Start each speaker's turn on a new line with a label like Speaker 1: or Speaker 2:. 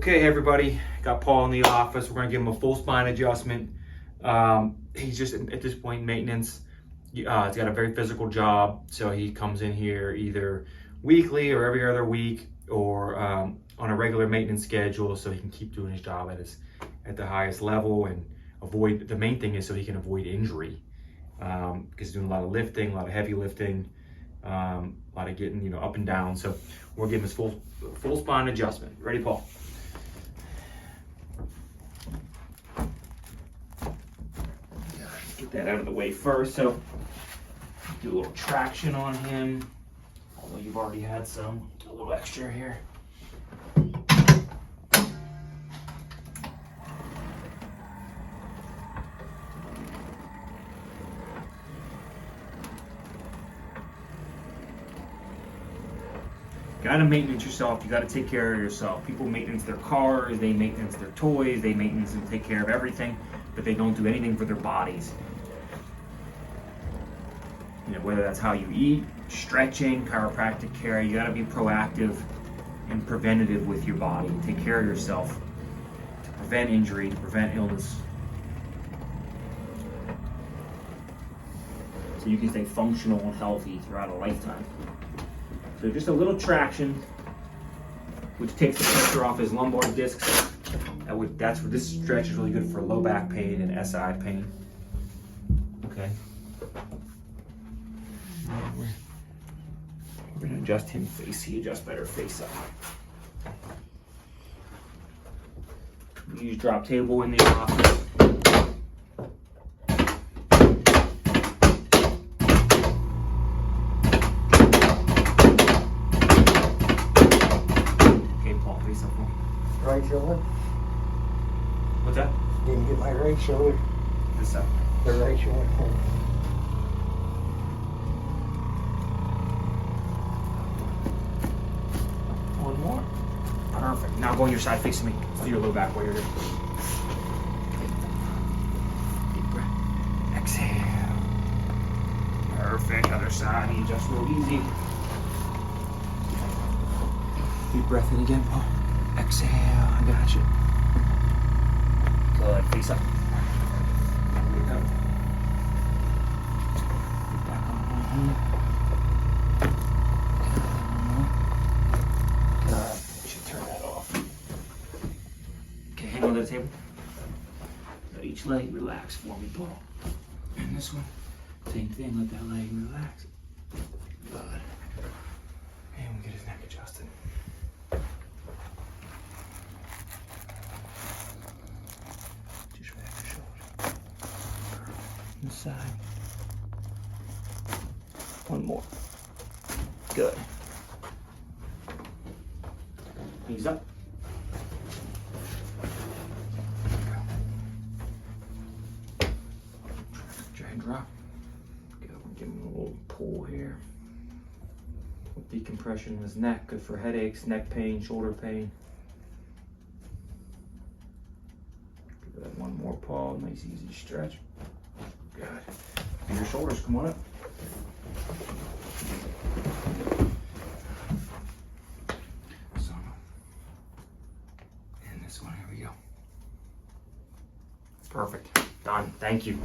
Speaker 1: Okay, everybody, got Paul in the office. We're gonna give him a full spine adjustment. He's just at this point maintenance. He's got a very physical job, so he comes in here either weekly or every other week, or on a regular maintenance schedule, so he can keep doing his job at the highest level and avoid. The main thing is so he can avoid injury, because he's doing a lot of lifting, a lot of heavy lifting, a lot of getting up and down. So we're giving his full spine adjustment. Ready, Paul? Get that out of the way first. So do a little traction on him, although you've already had some. A little extra here. You gotta maintenance yourself. You gotta take care of yourself. People maintenance their cars, they maintenance their toys, they maintenance and take care of everything, but they don't do anything for their bodies. Whether that's how you eat, stretching, chiropractic care, you gotta be proactive and preventative with your body. Take care of yourself to prevent injury, to prevent illness, so you can stay functional and healthy throughout a lifetime. So just a little traction, which takes the pressure off his lumbar discs. That's where this stretch is really good for low back pain and SI pain. Okay. We're gonna adjust him face. He adjusts better face up. We use drop table in the office. Okay, Paul, face up.
Speaker 2: Right shoulder?
Speaker 1: What's that?
Speaker 2: Didn't get my right shoulder.
Speaker 1: This side.
Speaker 2: The right shoulder.
Speaker 1: One more. Perfect. Now go on your side facing me. Do your low back while you're here. Deep breath. Exhale. Perfect. Other side. You adjust real easy. Deep breath in again, Paul. Exhale. I got you. Good. Face up. Here we go. Get back on. Under the table. Let each leg relax for me, Paul. And this one, same thing. Let that leg relax. Good. And we'll get his neck adjusted. Just relax your shoulder. This side. One more. Good. Knees up. Drop. Good. We'll give him a little pull here. Decompression in his neck, good for headaches, neck pain, shoulder pain. Give that one more paw, nice easy stretch. Good. And your shoulders, come on up. So, and this one, here we go. Perfect. Done. Thank you.